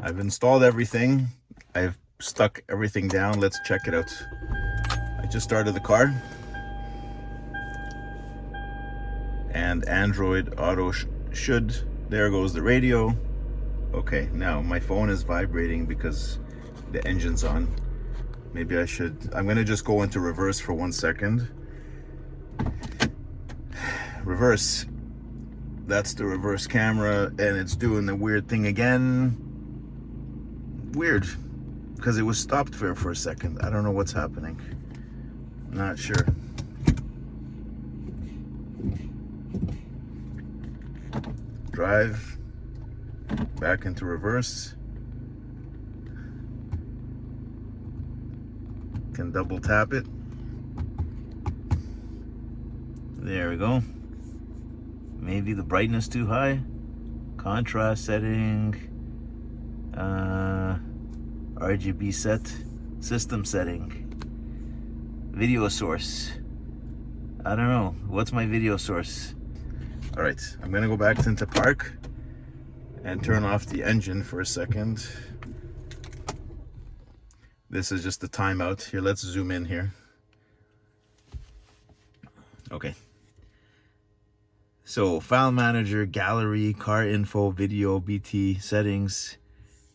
I've installed everything. I've stuck everything down. Let's check it out. I just started the car. And Android Auto should. There goes the radio. Okay, now my phone is vibrating because the engine's on. Maybe I should. I'm gonna just go into reverse for 1 second. Reverse. That's the reverse camera, and it's doing the weird thing again. Weird, because it was stopped there for a second. I don't know what's happening. Not sure. Drive back into reverse. Can double tap it. There we go. Maybe the brightness too high. Contrast setting. RGB set. System setting. Video source. I don't know. What's my video source? All right, I'm gonna go back into park and turn off the engine for a second. This is just the timeout. Here, let's zoom in here. Okay. So file manager, gallery, car info, video, BT, settings.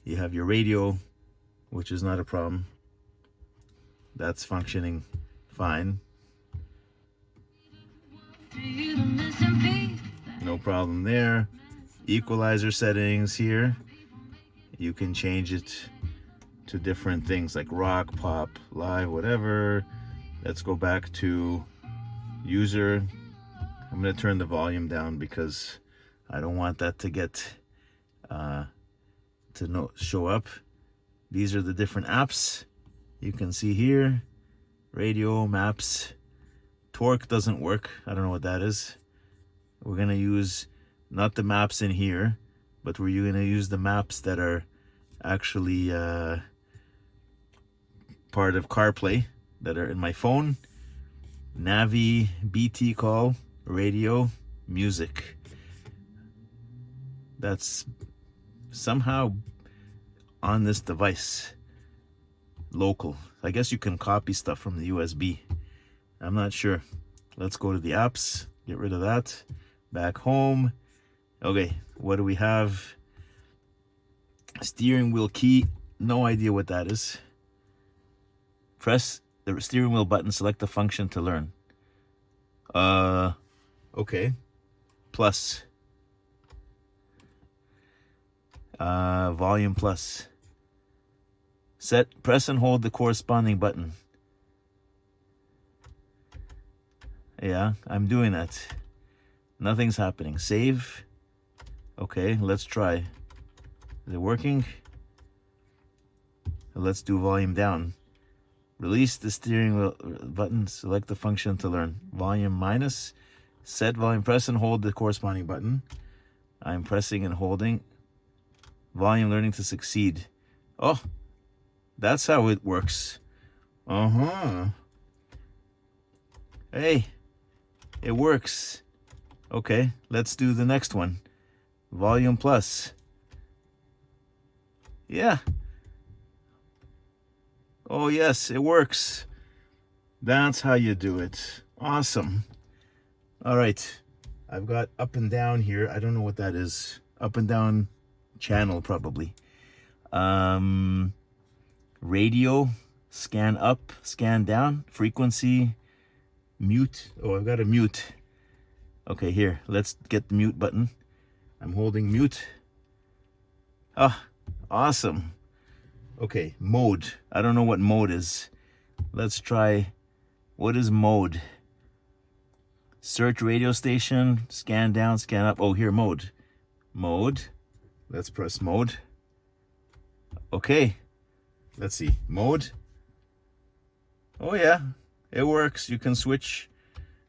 You have your radio, which is not a problem. That's functioning fine. No problem there. Equalizer settings here. You can change it to different things like rock, pop, live, whatever. Let's go back to user. I'm going to turn the volume down because I don't want that to get show up. These are the different apps you can see here. Radio, maps. Torque doesn't work. I don't know what that is. We're going to use not the maps in here, but we're going to use the maps that are actually part of CarPlay that are in my phone. Navi, BT call, radio, music. That's somehow on this device. Local. I guess you can copy stuff from the USB. I'm not sure. Let's go to the apps. Get rid of that. Back home. Okay, what do we have? Steering wheel key. No idea what that is. Press the steering wheel button. Select the function to learn. Okay. Plus. Volume plus. Press and hold the corresponding button. Yeah, I'm doing that. Nothing's happening. Save. Okay, let's try. Is it working? Let's do volume down. Release the steering wheel button. Select the function to learn. Volume minus. Set volume. Press and hold the corresponding button. I'm pressing and holding. Volume learning to succeed. Oh, that's how it works. Hey, it works. Okay, let's do the next one. Volume plus. Yeah. Oh yes, it works. That's how you do it. Awesome. All right. I've got up and down here. I don't know what that is. Up and down channel probably. Radio, scan up, scan down, frequency, mute. Oh, I've got a mute. Okay, here, let's get the mute button. I'm holding mute. Ah, awesome. Okay, mode. I don't know what mode is. Let's try, what is mode? Search radio station, scan down, scan up. Oh, here, mode. Mode. Let's press mode. Okay. Let's see. Mode. Oh, yeah. It works. You can switch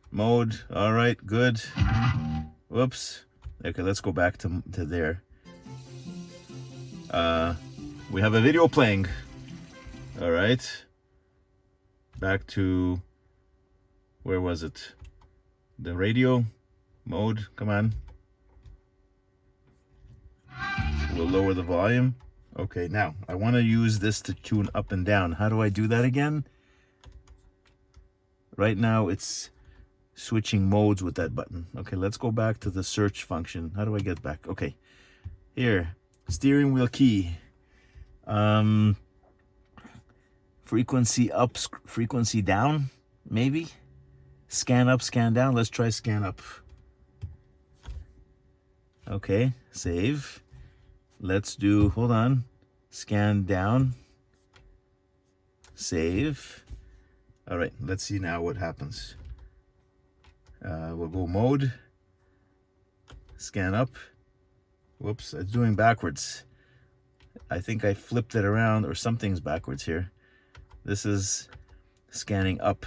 mode. All right. Good. Whoops. Okay, let's go back to there. We have a video playing. All right. Back to, where was it? The radio mode. Come on. We'll lower the volume. Okay, now I want to use this to tune up and down. How do I do that again? Right now it's switching modes with that button. Okay, let's go back to the search function. How do I get back? Okay, here, steering wheel key. Frequency up, frequency down, maybe? Scan up, scan down. Let's try scan up. Okay, save. Let's do, hold on, scan down, save. All right, let's see now what happens. We'll go mode, scan up. Whoops, it's doing backwards. I think I flipped it around or something's backwards here. This is scanning up.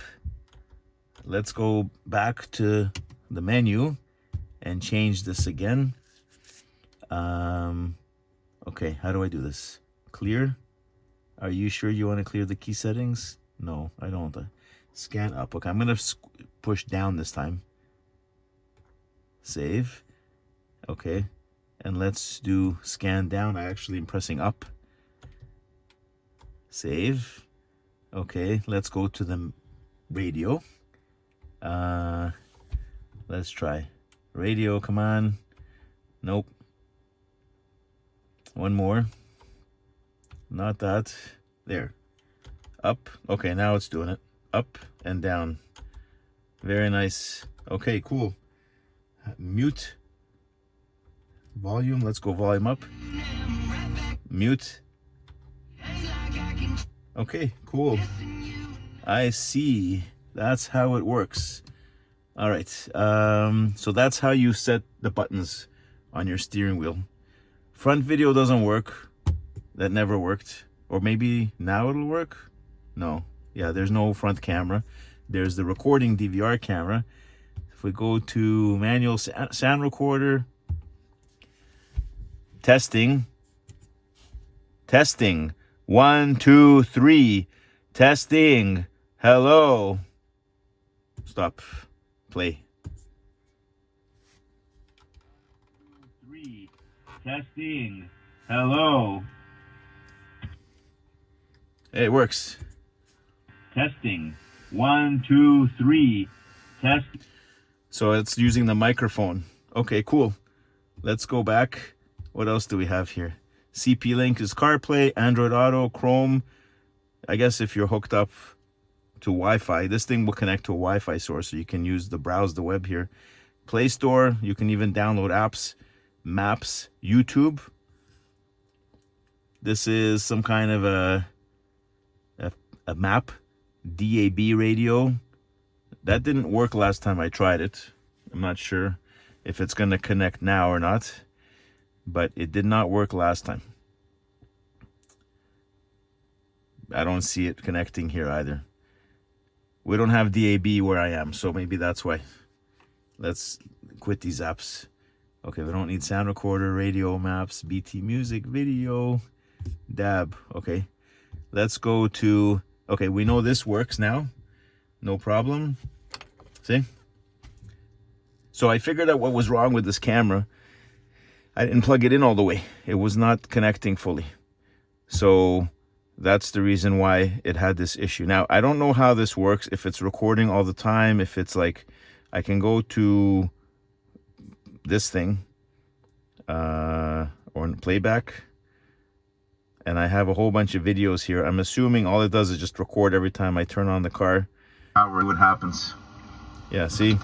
Let's go back to the menu and change this again. Okay, how do I do this? Clear? Are you sure you want to clear the key settings? No, I don't. Scan up. Okay, I'm going to push down this time. Save. Okay, and let's do scan down. I actually am pressing up. Save. Okay, let's go to the radio. Let's try. Radio, come on. Nope. One more. Not that. There. Up. Okay, now it's doing it. Up and down. Very nice. Okay, cool. Mute. Volume. Let's go volume up. Mute. Okay, cool. I see. That's how it works. All right. So that's how you set the buttons on your steering wheel. Front video doesn't work. That never worked. Or maybe now it'll work? No. Yeah, there's no front camera. There's the recording DVR camera. If we go to manual sound recorder, testing. 1, 2, 3. Testing. Hello. Stop. Play. 3. Testing. Hello. Hey, it works. Testing. 1, 2, 3. Test. So it's using the microphone. Okay, cool. Let's go back. What else do we have here? CP Link is CarPlay, Android Auto, Chrome. I guess if you're hooked up to Wi-Fi, this thing will connect to a Wi-Fi source, so you can browse the web here. Play Store, you can even download apps. Maps, YouTube. This is some kind of a map. DAB radio. That didn't work last time I tried it. I'm not sure if it's going to connect now or not, but it did not work last time. I don't see it connecting here either. We don't have DAB where I am, so maybe that's why. Let's quit these apps. Okay, we don't need sound recorder, radio, maps, BT music, video, DAB. Okay, let's go to, okay, we know this works now. No problem. See? So I figured out what was wrong with this camera. I didn't plug it in all the way. It was not connecting fully. So that's the reason why it had this issue. Now, I don't know how this works, if it's recording all the time, if it's like, I can go to this thing, or in playback, and I have a whole bunch of videos here. I'm assuming all it does is just record every time I turn on the car. What happens? Yeah, see?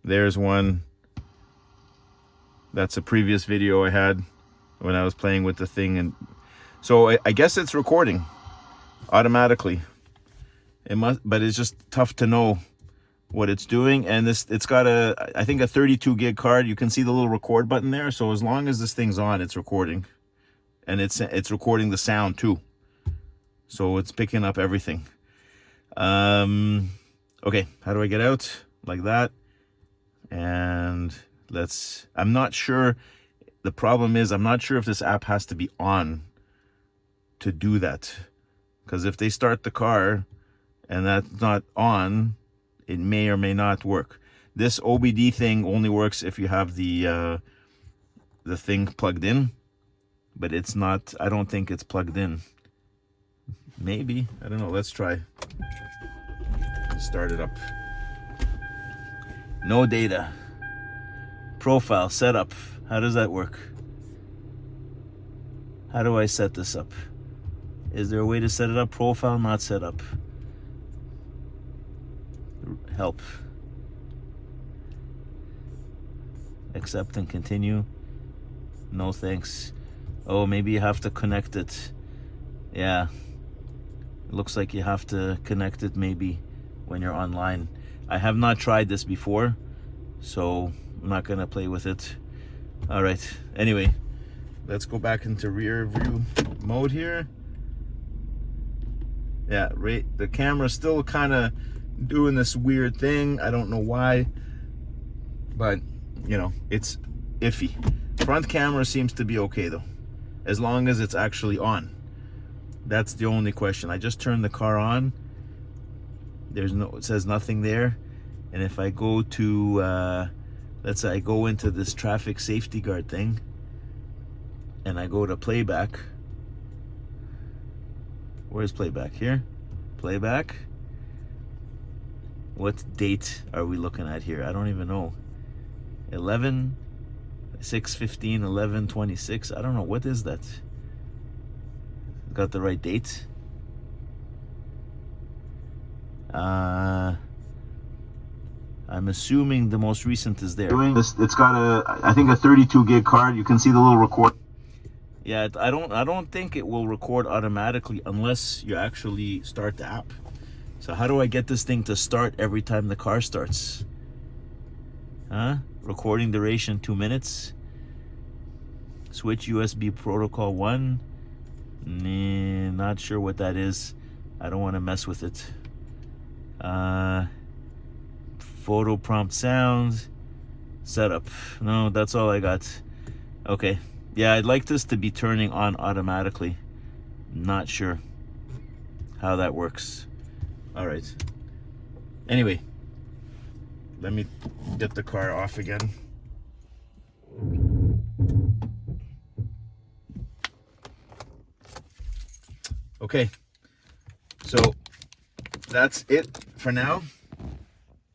There's one. That's a previous video I had when I was playing with the thing, and so I guess it's recording automatically. It must, but it's just tough to know what it's doing. And it's got I think a 32 gig card. You can see the little record button there. So as long as this thing's on, it's recording, and it's recording the sound too. So it's picking up everything. Okay, how do I get out? Like that. And I'm not sure. The problem is, I'm not sure if this app has to be on to do that. Because if they start the car and that's not on, it may or may not work. This OBD thing only works if you have the thing plugged in. but it's not, I don't think it's plugged in. Maybe, I don't know, let's try. Start it up. No data. Profile setup. How does that work? How do I set this up? Is there a way to set it up? Profile not set up. Help. Accept and continue. No thanks. Oh, maybe you have to connect it. Yeah. It looks like you have to connect it maybe when you're online. I have not tried this before, so I'm not gonna play with it. All right, anyway, let's go back into rear view mode here. Yeah, right, the camera's still kind of doing this weird thing. I don't know why, but you know, it's iffy. Front camera seems to be okay though, as long as it's actually on. That's the only question. I just turned the car on. There's no, it says nothing there. And if I go to, let's say I go into this traffic safety guard thing and I go to playback. Where's playback? Here? Playback. What date are we looking at here? I don't even know. 6/15, 11/26. I don't know. What is that? Got the right date? I'm assuming the most recent is there. It's got I think a 32 gig card. You can see the little record. Yeah, I don't think it will record automatically unless you actually start the app. So how do I get this thing to start every time the car starts? Huh? Recording duration 2 minutes. Switch USB protocol 1. Nah, not sure what that is. I don't want to mess with it. Photo prompt sound setup. No, that's all I got. Okay, yeah, I'd like this to be turning on automatically. Not sure how that works. All right, anyway, let me get the car off again. Okay, so that's it for now.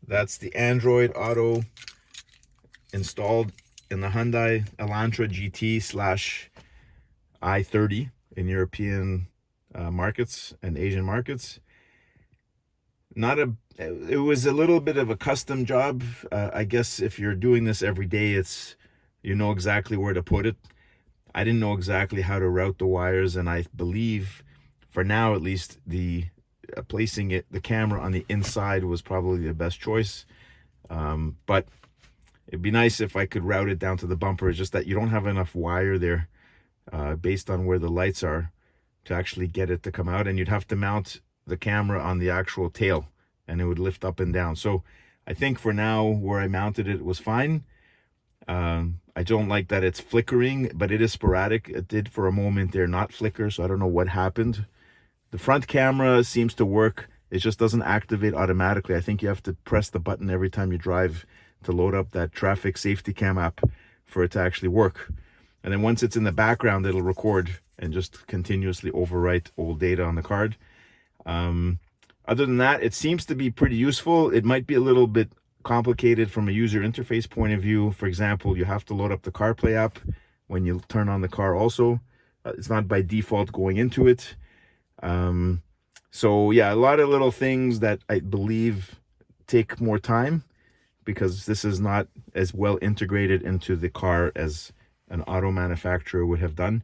That's the Android Auto installed in the Hyundai Elantra GT/i30 in European markets and Asian markets. It was a little bit of a custom job. I guess if you're doing this every day, you know exactly where to put it. I didn't know exactly how to route the wires, and I believe, for now at least, placing the camera on the inside was probably the best choice. But it'd be nice if I could route it down to the bumper. It's just that you don't have enough wire there based on where the lights are to actually get it to come out, and you'd have to mount the camera on the actual tail and it would lift up and down. So I think for now where I mounted it was fine. I don't like that it's flickering, but it is sporadic. It did for a moment there not flicker, so I don't know what happened. The front camera seems to work. It just doesn't activate automatically. I think you have to press the button every time you drive to load up that traffic safety cam app for it to actually work. And then once it's in the background, it'll record and just continuously overwrite old data on the card. Other than that, it seems to be pretty useful. It might be a little bit complicated from a user interface point of view. For example, you have to load up the CarPlay app when you turn on the car also. It's not by default going into it. So yeah, a lot of little things that I believe take more time because this is not as well integrated into the car as an auto manufacturer would have done.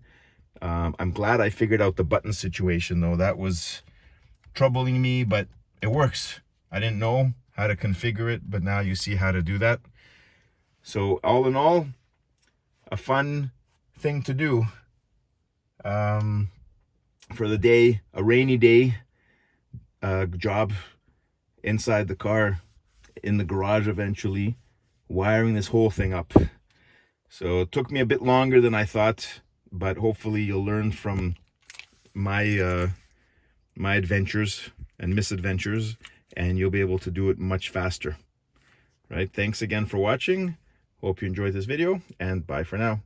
I'm glad I figured out the button situation though. That was troubling me, but it works. I didn't know how to configure it, but now you see how to do that. So all in all, a fun thing to do for the day, a rainy day job inside the car, in the garage eventually, wiring this whole thing up. So it took me a bit longer than I thought, but hopefully you'll learn from my my adventures and misadventures, and you'll be able to do it much faster. Right? Thanks again for watching. Hope you enjoyed this video, and bye for now.